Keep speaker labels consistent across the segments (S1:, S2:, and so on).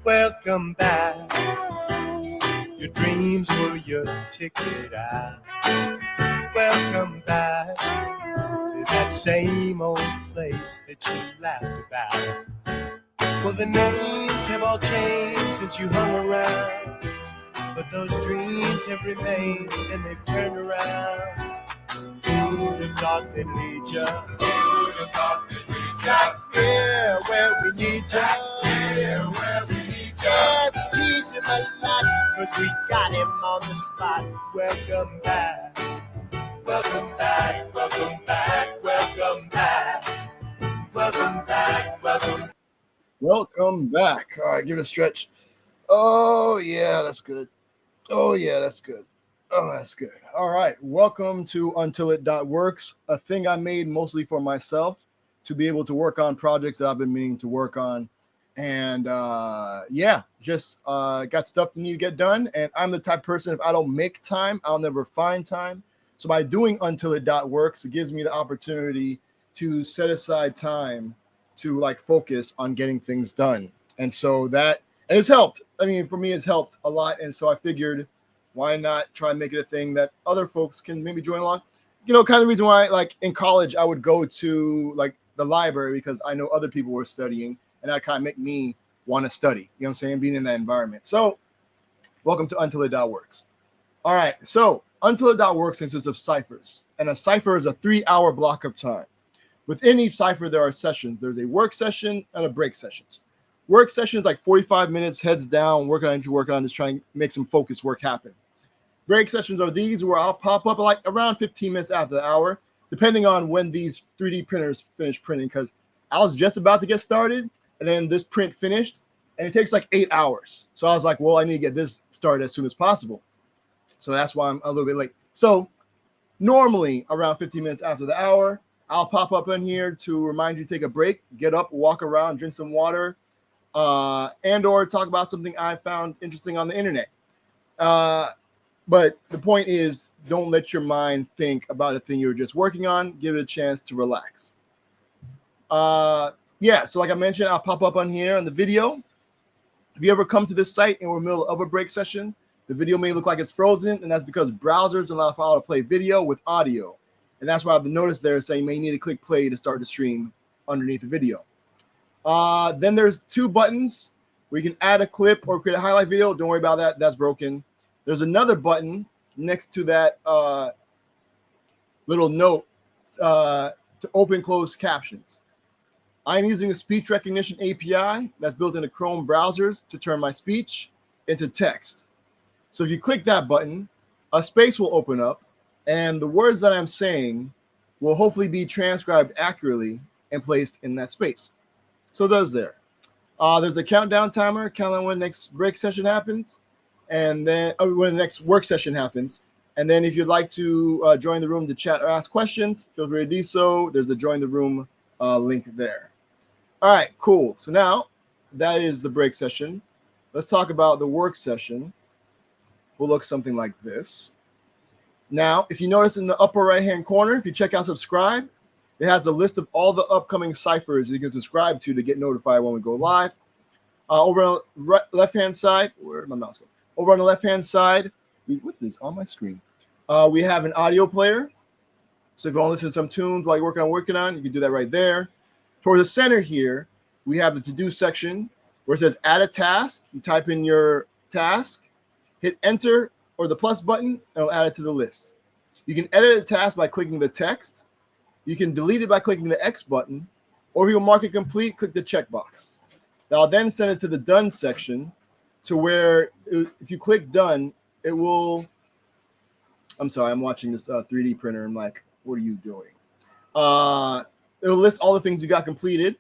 S1: Welcome back. Your dreams were your ticket out. Welcome back to that same old place that you laughed about. Well, the names have all changed since you hung around, but those dreams have remained and they've turned around. Who'd have thought they'd lead ya? Who'd have thought they'd lead ya? Back here where we need ya. Back here where we need ya. Yeah, the G's in my lot, 'cause we got him on the spot. Welcome back. Welcome back. Welcome back. Welcome back. Welcome back. Welcome. Welcome back. All right, give it a stretch. Oh, yeah, that's good. Oh, yeah, that's good. Oh, that's good. All right. Welcome to untilit.works, a thing I made mostly for myself to be able to work on projects that I've been meaning to work on. And yeah, just got stuff that need to get done. And I'm the type of person, if I don't make time, I'll never find time. So by doing untilit.works, it gives me the opportunity to set aside time to like focus on getting things done. And so that, and it's helped. I mean, for me, it's helped a lot. And so I figured, why not try and make it a thing that other folks can maybe join along? You know, kind of the reason why, like in college, I would go to like the library because I know other people were studying, and that kind of make me want to study. You know what I'm saying? Being in that environment. So, welcome to untilit.works. All right. So, untilit.works consists of ciphers, and a cipher is a 3-hour block of time. Within each cipher, there are sessions. There's a work session and a break sessions. Work sessions like 45 minutes, heads down, working on what you're working on, just trying to make some focus work happen. Break sessions are these where I'll pop up like around 15 minutes after the hour, depending on when these 3D printers finish printing, because I was just about to get started and then this print finished and it takes like 8 hours. So I was like, well, I need to get this started as soon as possible. So that's why I'm a little bit late. So normally around 15 minutes after the hour, I'll pop up in here to remind you to take a break, get up, walk around, drink some water, and or talk about something I found interesting on the internet. But the point is, don't let your mind think about the thing you were just working on. Give it a chance to relax. Yeah, so like I mentioned, I'll pop up on here on the video. If you ever come to this site and we're in the middle of a break session, the video may look like it's frozen, and that's because browsers allow for to play video with audio. And that's why the notice there saying you may need to click play to start the stream underneath the video. Then there's two buttons where you can add a clip or create a highlight video. Don't worry about that. That's broken. There's another button next to that little note to open closed captions. I'm using a speech recognition API that's built into Chrome browsers to turn my speech into text. So if you click that button, a space will open up, and the words that I'm saying will hopefully be transcribed accurately and placed in that space. So those there. There's a countdown timer, count on when the next break session happens, and then when the next work session happens. And then if you'd like to join the room to chat or ask questions, feel free to do so. There's the join the room link there. All right, cool. So now that is the break session. Let's talk about the work session. Will look something like this. Now, if you notice in the upper right-hand corner, if you check out subscribe, it has a list of all the upcoming ciphers you can subscribe to get notified when we go live. Over on the left-hand side, where did my mouse go? Over on the left-hand side, what is on my screen? We have an audio player. So if you want to listen to some tunes while you're working on, you can do that right there. Towards the center here, we have the to-do section where it says add a task. You type in your task, hit enter or the plus button, and it'll add it to the list. You can edit a task by clicking the text. You can delete it by clicking the X button, or if you mark it complete, click the checkbox. I'll then send it to the done section to where if you click done, it will, I'm sorry, I'm watching this 3D printer. I'm like, what are you doing? It'll list all the things you got completed.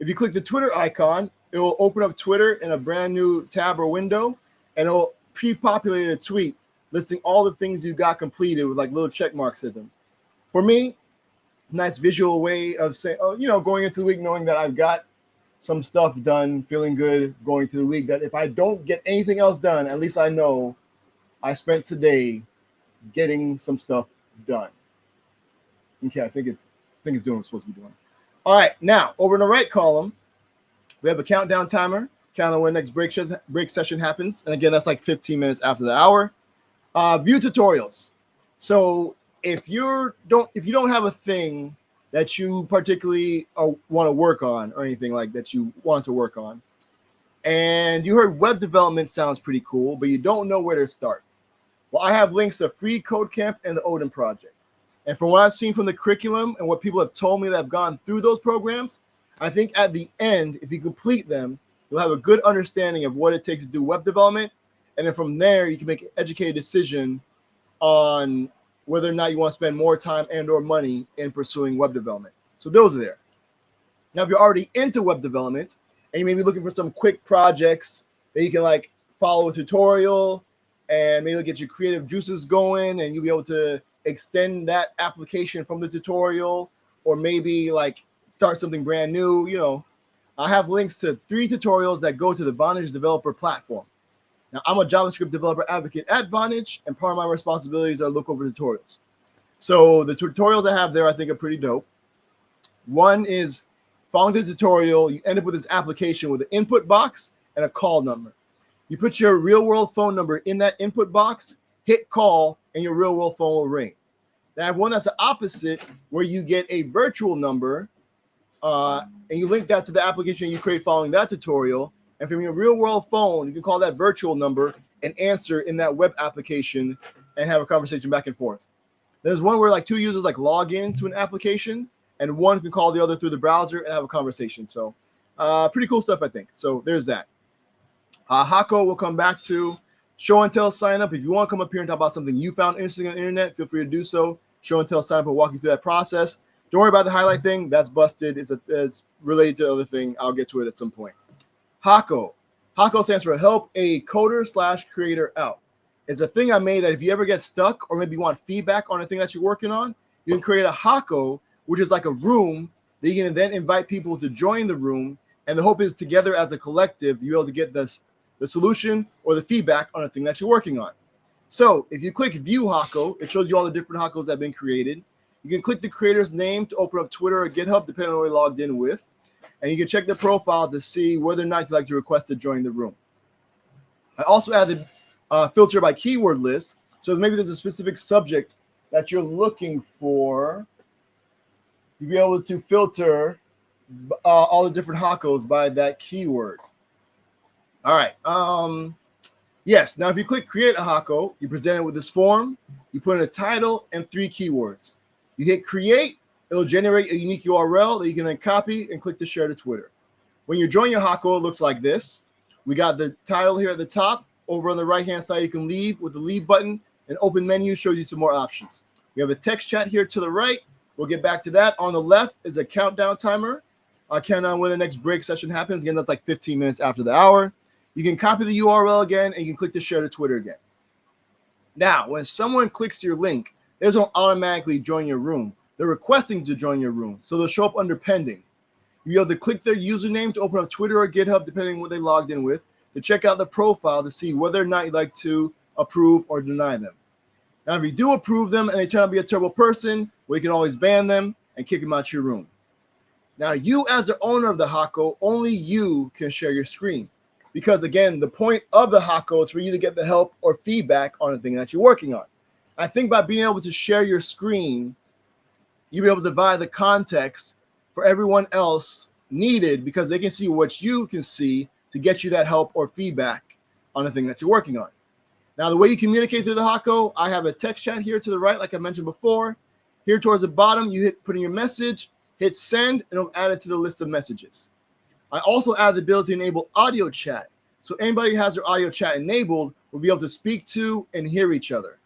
S1: If you click the Twitter icon, it will open up Twitter in a brand new tab or window, and it'll pre-populate a tweet listing all the things you got completed with like little check marks in them. For me, nice visual way of saying, oh, you know, going into the week knowing that I've got some stuff done, feeling good going to the week, that if I don't get anything else done, at least I know I spent today getting some stuff done. Okay, I think it's doing what it's supposed to be doing. All right, now over in the right column, we have a countdown timer.
S2: Count on when next break session happens. And again, that's like 15 minutes after the hour. View tutorials. So if you don't have a thing that you particularly want to work on or anything like that you want to work on, and you heard web development sounds pretty cool, but you don't know where to start. Well, I have links to Free Code Camp and the Odin Project. And from what I've seen from the curriculum and what people have told me that have gone through those programs, I think at the end, if you complete them, you'll have a good understanding of what it takes to do web development. And then from there, you can make an educated decision on whether or not you want to spend more time and or money in pursuing web development. So those are there. Now, if you're already into web development and you may be looking for some quick projects that you can like follow a tutorial and maybe get your creative juices going and you'll be able to extend that application from the tutorial or maybe like start something brand new, I have links to 3 tutorials that go to the Vonage developer platform. Now, I'm a JavaScript developer advocate at Vonage, and part of my responsibilities are to look over tutorials. So the tutorials I have there I think are pretty dope. One is following the tutorial, you end up with this application with an input box and a call number. You put your real world phone number in that input box, hit call, and your real world phone will ring. Then I have one that's the opposite, where you get a virtual number, and you link that to the application you create following that tutorial. And from your real world phone, you can call that virtual number and answer in that web application and have a conversation back and forth. There's one where like 2 users like log into an application and one can call the other through the browser and have a conversation. So pretty cool stuff, I think. So there's that. Hako will come back to show and tell sign up. If you want to come up here and talk about something you found interesting on the internet, feel free to do so. Show and tell sign up and walk you through that process. Don't worry about the highlight thing. That's busted. It's related to the other thing. I'll get to it at some point. Hako. Hako stands for Help a Coder/Creator Out. It's a thing I made that if you ever get stuck or maybe you want feedback on a thing that you're working on, you can create a Hako, which is like a room that you can then invite people to join the room. And the hope is together as a collective, you're able to get the solution or the feedback on a thing that you're working on. So if you click View Hako, it shows you all the different Hakos that have been created. You can click the creator's name to open up Twitter or GitHub, depending on what you're logged in with. And you can check the profile to see whether or not you'd like to request to join the room. I also added filter by keyword list. So maybe there's a specific subject that you're looking for. You'll be able to filter all the different Hakos by that keyword. All right. Yes. Now, if you click create a Hako, you're presented with this form. You put in a title and 3 keywords. You hit create. It'll generate a unique URL that you can then copy and click to share to Twitter. When you join your Hako, it looks like this. We got the title here at the top. Over on the right-hand side, you can leave with the leave button. An open menu shows you some more options. We have a text chat here to the right. We'll get back to that. On the left is a countdown timer. I'll count down when the next break session happens. Again, that's like 15 minutes after the hour. You can copy the URL again, and you can click to share to Twitter again. Now, when someone clicks your link, they don't automatically join your room. They're requesting to join your room, so they'll show up under pending. You'll be able to click their username to open up Twitter or GitHub, depending on what they logged in with, to check out the profile to see whether or not you'd like to approve or deny them. Now, if you do approve them and they turn out to be a terrible person, well, you can always ban them and kick them out your room. Now, you as the owner of the Hako, only you can share your screen. Because, again, the point of the Hako is for you to get the help or feedback on the thing that you're working on. I think by being able to share your screen, you'll be able to divide the context for everyone else needed because they can see what you can see to get you that help or feedback on the thing that you're working on. Now, the way you communicate through the Hako, I have a text chat here to the right, like I mentioned before. Here towards the bottom, you put in your message, hit send, and it'll add it to the list of messages. I also add the ability to enable audio chat. So anybody who has their audio chat enabled will be able to speak to and hear each other.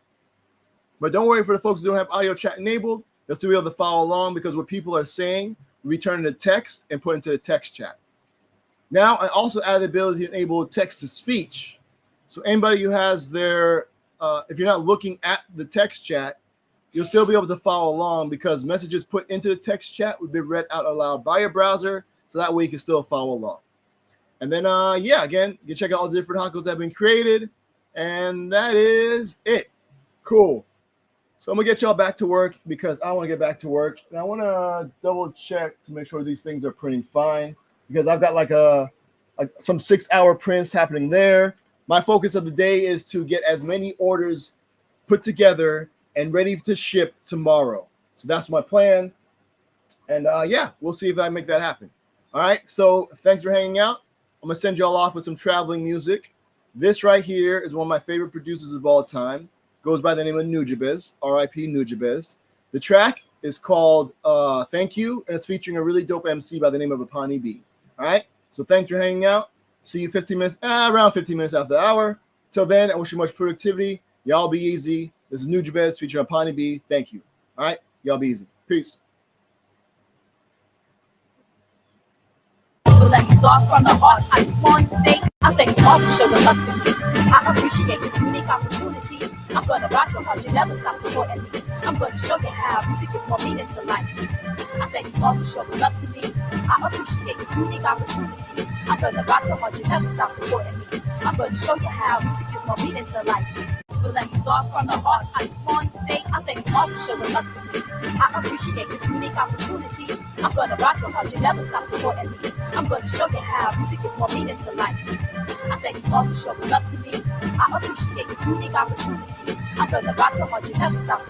S2: But don't worry for the folks who don't have audio chat enabled. They'll still be able to follow along because what people are saying will be turned into text and put into the text chat. Now, I also add the ability to enable text-to-speech. So anybody who has their, if you're not looking at the text chat, you'll still be able to follow along because messages put into the text chat will be read out aloud by your browser, so that way you can still follow along. And then, again, you can check out all the different Hakos that have been created, and that is it. Cool. So I'm going to get y'all back to work because I want to get back to work. And I want to double check to make sure these things are printing fine because I've got like a some 6-hour prints happening there. My focus of the day is to get as many orders put together and ready to ship tomorrow. So that's my plan. And yeah, we'll see if I make that happen. All right. So thanks for hanging out. I'm going to send y'all off with some traveling music. This right here is one of my favorite producers of all time. Goes by the name of Nujabes, R.I.P. Nujabes. The track is called Thank You, and it's featuring a really dope MC by the name of Apani B. All right. So thanks for hanging out. See you 15 minutes, around 15 minutes after the hour. Till then, I wish you much productivity. Y'all be easy. This is Nujabes featuring Apani B. Thank you. All right. Y'all be easy. Peace.
S3: Let me start from the heart. I just want to stay. I thank you all for showing love to me. I appreciate this unique opportunity. I'm gonna rock so hard you never stop supporting me. I'm gonna show you how music is more meaning to life. I thank you all for showing love to me. I appreciate this unique opportunity. I'm gonna rock so hard you never stop supporting me. I'm gonna show you how music is more meaning to life. But let me start from the heart. I just want to stay. I thank you all for showing love to me. I appreciate this unique opportunity. I'm gonna rock so hard you never stop supporting me. I'm gonna show you how music is more meaning to life. I thank you all for showing love to me. I appreciate this unique opportunity. I'm gonna rock so hard you never stop.